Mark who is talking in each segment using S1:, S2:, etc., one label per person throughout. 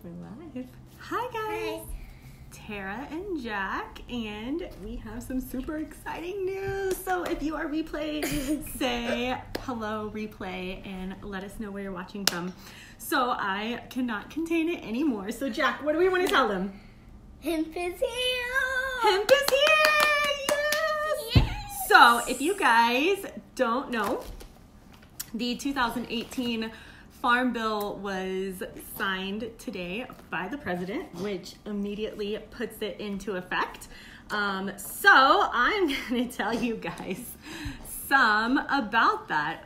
S1: We're live. Hi guys. Hi. Tara and Jack, and we have some super exciting news. So if you are Replay, say hello Replay and let us know where you're watching from. So I cannot contain it anymore. So Jack, what do we want to tell them?
S2: Hemp is here!
S1: Hemp is here! Yes! Yes! So if you guys don't know, the 2018 Farm Bill was signed today by the president, which immediately puts it into effect. So I'm going to tell you guys some about that.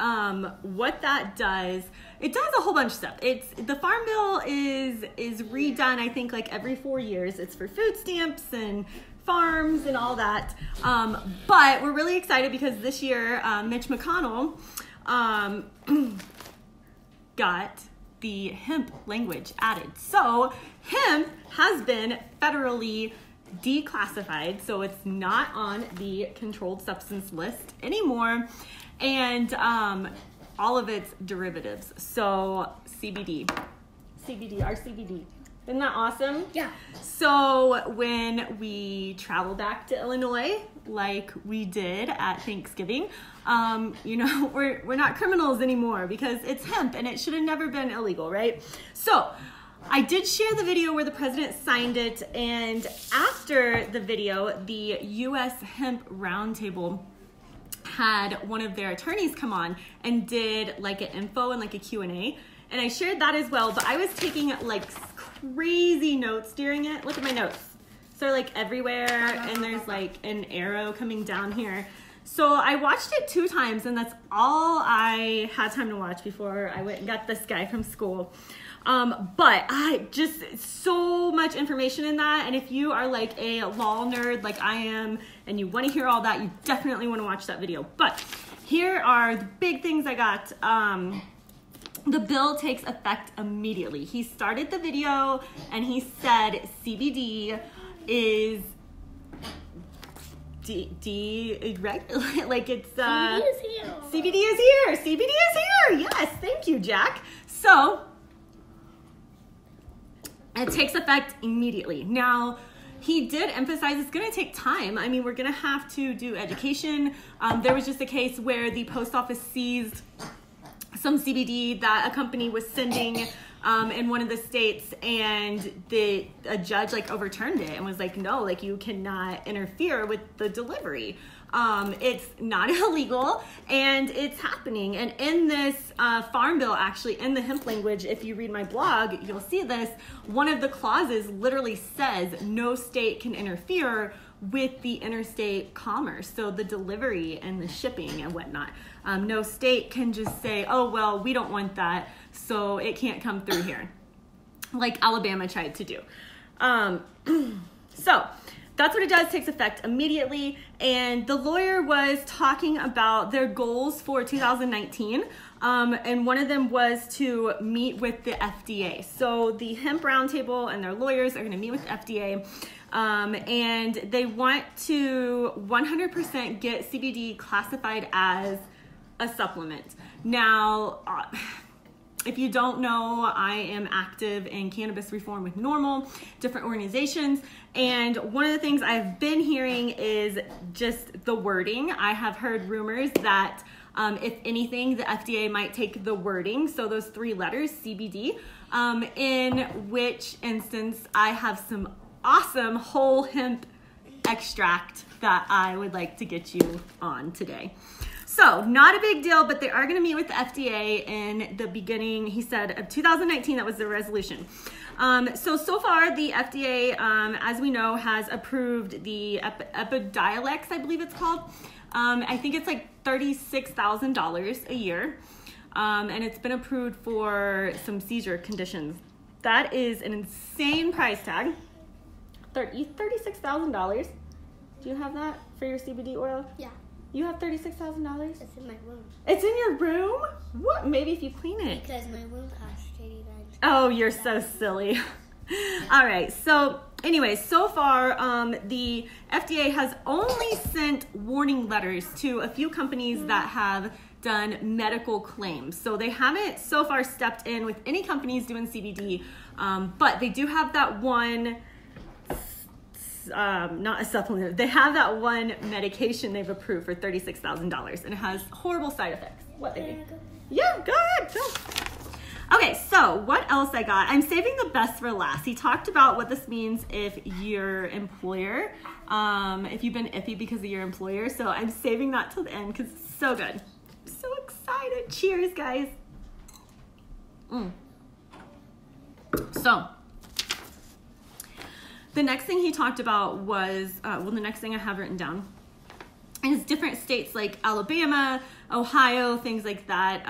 S1: What that does, it does a whole bunch of stuff. The Farm Bill is redone, I think, like every 4 years. It's for food stamps and farms and all that. But we're really excited because this year, Mitch McConnell got the hemp language added. So hemp has been federally declassified, so it's not on the controlled substance list anymore, and all of its derivatives. So CBD, our CBD. Isn't that awesome?
S2: Yeah.
S1: So when we travel back to Illinois, like we did at Thanksgiving, you know, we're not criminals anymore because it's hemp and it should have never been illegal, right? So I did share the video where the president signed it, and after the video, the U.S. Hemp Roundtable had one of their attorneys come on and did like an info and like a Q&A, and I shared that as well, but I was taking like crazy notes during it. Look at my notes. So they're like everywhere, and there's like an arrow coming down here. So I watched it 2 times, and that's all I had time to watch before I went and got this guy from school. But I just, so much information in that, and if you are like a law nerd like I am, and you want to hear all that, you definitely want to watch that video. But here are the big things I got. The bill takes effect immediately. He started the video and he said CBD is like it's
S2: CBD is here.
S1: CBD is here. CBD is here. Yes, thank you, Jack. So it takes effect immediately. Now, he did emphasize it's going to take time. I mean, we're going to have to do education. There was just a case where the post office seized some CBD that a company was sending in one of the states, and a judge like overturned it and was like, no, like you cannot interfere with the delivery. It's not illegal, and it's happening. And in this Farm Bill, actually, in the hemp language, if you read my blog, you'll see this. One of the clauses literally says no state can interfere with the interstate commerce, so the delivery and the shipping and whatnot. No state can just say, oh, well, we don't want that, so it can't come through here, like Alabama tried to do. So that's what it does, takes effect immediately. And the lawyer was talking about their goals for 2019. And one of them was to meet with the FDA. So the Hemp Roundtable and their lawyers are going to meet with the FDA. And they want to 100% get CBD classified as a supplement. Now, if you don't know, I am active in cannabis reform with Normal, different organizations. And one of the things I've been hearing is just the wording. I have heard rumors that if anything, the FDA might take the wording, so those 3 letters, CBD, in which instance I have some awesome whole hemp extract that I would like to get you on today. So not a big deal, but they are going to meet with the FDA in the beginning, he said, of 2019. That was the resolution. So far, the FDA, as we know, has approved the Epidiolex, I believe it's called. I think it's like $36,000 a year, and it's been approved for some seizure conditions. That is an insane price tag. $36,000. Do you have that for your CBD oil?
S2: Yeah.
S1: You have $36,000?
S2: It's in my room.
S1: It's in your room? What? Maybe if you clean it.
S2: Because my room costs $89.
S1: Oh, you're so silly. All right. So anyway, so far, the FDA has only sent warning letters to a few companies that have done medical claims. So they haven't so far stepped in with any companies doing CBD, but they do have that one, not a supplement, they have that one medication they've approved for $36,000, and it has horrible side effects. What, baby? Yeah, go ahead, go. Okay, so what else I got? I'm saving the best for last. He talked about what this means if your employer, if you've been iffy because of your employer. So I'm saving that till the end because it's so good. I'm so excited. Cheers, guys. So the next thing he talked about was, the next thing I have written down is different states like Alabama, Ohio, things like that,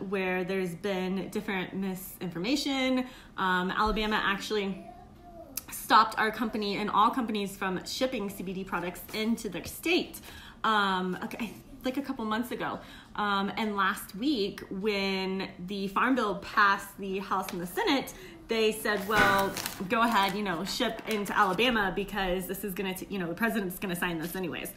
S1: where there's been different misinformation. Alabama actually stopped our company and all companies from shipping CBD products into their state, like a couple months ago. And last week, when the Farm Bill passed the House and the Senate, they said, well, go ahead, ship into Alabama because this is going to, the president's going to sign this anyways.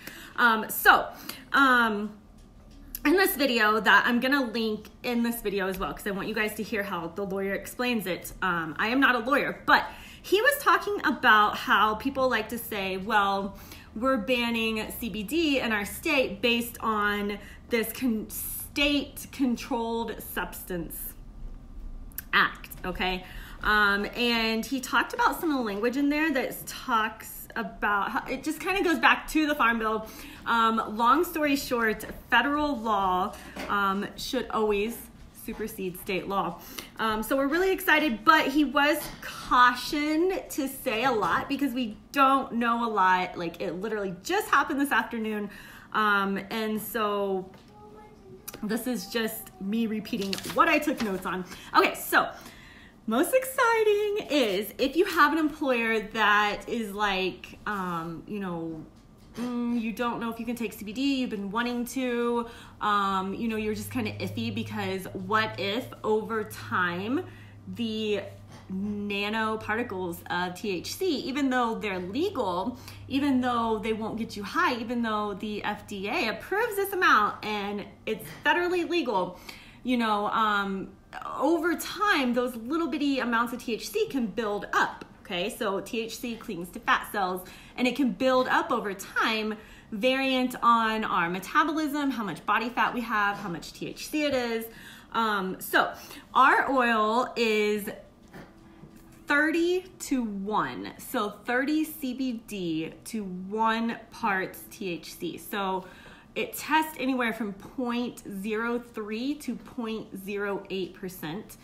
S1: In this video that I'm going to link in this video as well, because I want you guys to hear how the lawyer explains it. I am not a lawyer, but he was talking about how people like to say, well, we're banning CBD in our state based on this state-controlled substance act, okay? And he talked about some of the language in there that talks about how it just kind of goes back to the Farm Bill. Long story short, federal law should always supersede state law. So we're really excited, but he was cautioned to say a lot because we don't know a lot. Like, it literally just happened this afternoon. And so this is just me repeating what I took notes on. Okay, so most exciting is if you have an employer that is like, you don't know if you can take CBD, you've been wanting to, you're just kind of iffy because what if over time the nanoparticles of THC, even though they're legal, even though they won't get you high, even though the FDA approves this amount and it's federally legal, over time, those little bitty amounts of THC can build up, okay? So THC clings to fat cells, and it can build up over time, variant on our metabolism, how much body fat we have, how much THC it is. So our oil is 30 to 1, so 30 CBD to 1 parts THC. So it tests anywhere from 0.03 to 0.08%,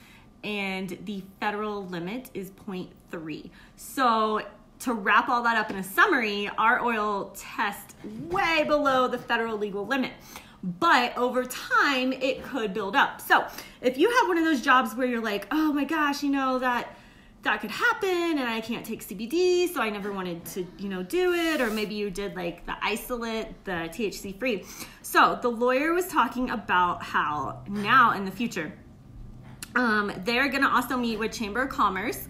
S1: and the federal limit is 0.3. So to wrap all that up in a summary, our oil tests way below the federal legal limit. But over time, it could build up. So if you have one of those jobs where you're like, oh my gosh, that could happen and I can't take CBD, so I never wanted to, do it. Or maybe you did like the isolate, the THC free. So the lawyer was talking about how now in the future, they're gonna also meet with Chamber of Commerce,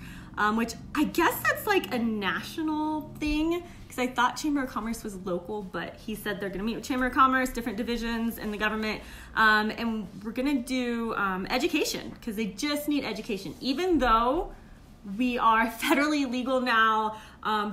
S1: which I guess that's like a national thing because I thought Chamber of Commerce was local, but he said they're gonna meet with Chamber of Commerce, different divisions in the government, and we're gonna do education because they just need education. Even though we are federally legal now,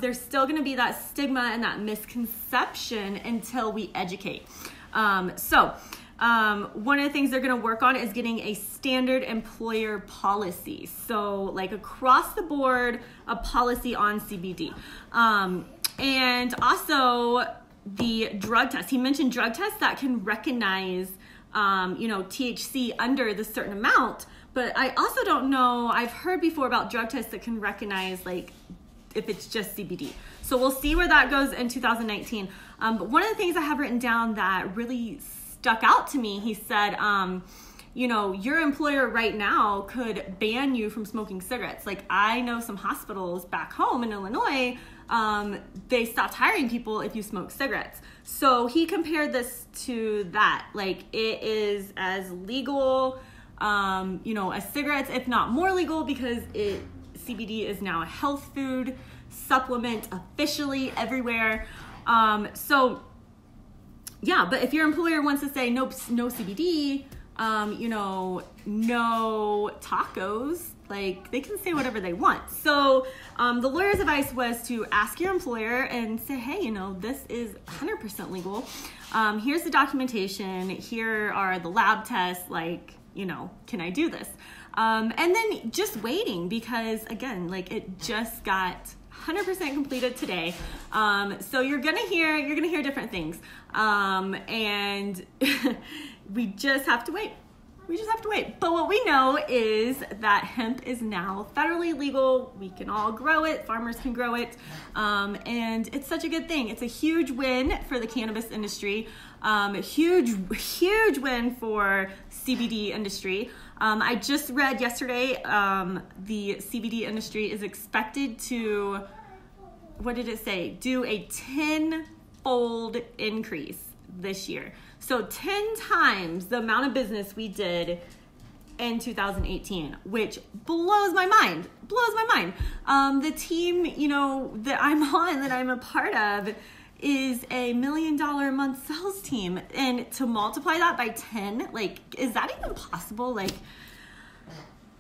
S1: there's still going to be that stigma and that misconception until we educate. So one of the things they're going to work on is getting a standard employer policy. So like across the board, a policy on CBD. And also the drug test. He mentioned drug tests that can recognize, THC under the certain amount. But I also don't know, I've heard before about drug tests that can recognize like if it's just CBD. So we'll see where that goes in 2019. But one of the things I have written down that really stuck out to me, he said, your employer right now could ban you from smoking cigarettes. Like I know some hospitals back home in Illinois, they stopped hiring people if you smoke cigarettes. So he compared this to that. Like it is as legal, as cigarettes, if not more legal, because CBD is now a health food supplement officially everywhere. So yeah, but if your employer wants to say nope, no CBD, you know, no tacos, like they can say whatever they want. So the lawyer's advice was to ask your employer and say, hey, you know, this is 100% legal. Here's the documentation. Here are the lab tests. Like, you know, can I do this? And then just waiting, because again, like it just got 100% completed today. So you're gonna hear different things. And we just have to wait. We just have to wait. But what we know is that hemp is now federally legal. We can all grow it. Farmers can grow it. And it's such a good thing. It's a huge win for the cannabis industry. Huge win for CBD industry. I just read yesterday, the CBD industry is expected to, what did it say? Do a 10-fold increase this year. So 10 times the amount of business we did in 2018, which blows my mind. The team, you know, that I'm on, that I'm a part of, is a $1 million a month sales team. And to multiply that by 10, like, is that even possible? Like,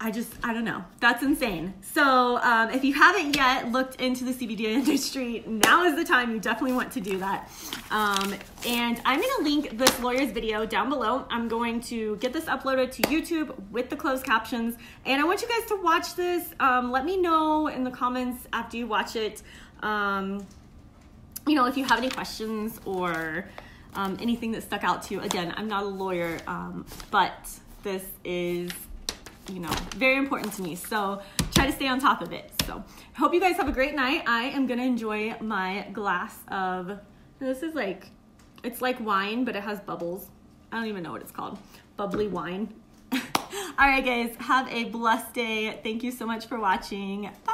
S1: I don't know. That's insane. So if you haven't yet looked into the CBD industry, now is the time. You definitely want to do that. And I'm going to link this lawyer's video down below. I'm going to get this uploaded to YouTube with the closed captions. And I want you guys to watch this. Let me know in the comments after you watch it, you know, if you have any questions or anything that stuck out to you. Again, I'm not a lawyer, but this is, you know, very important to me. So try to stay on top of it. So I hope you guys have a great night. I am going to enjoy my glass of, this is like, it's like wine, but it has bubbles. I don't even know what it's called. Bubbly wine. All right, guys, have a blessed day. Thank you so much for watching. Bye.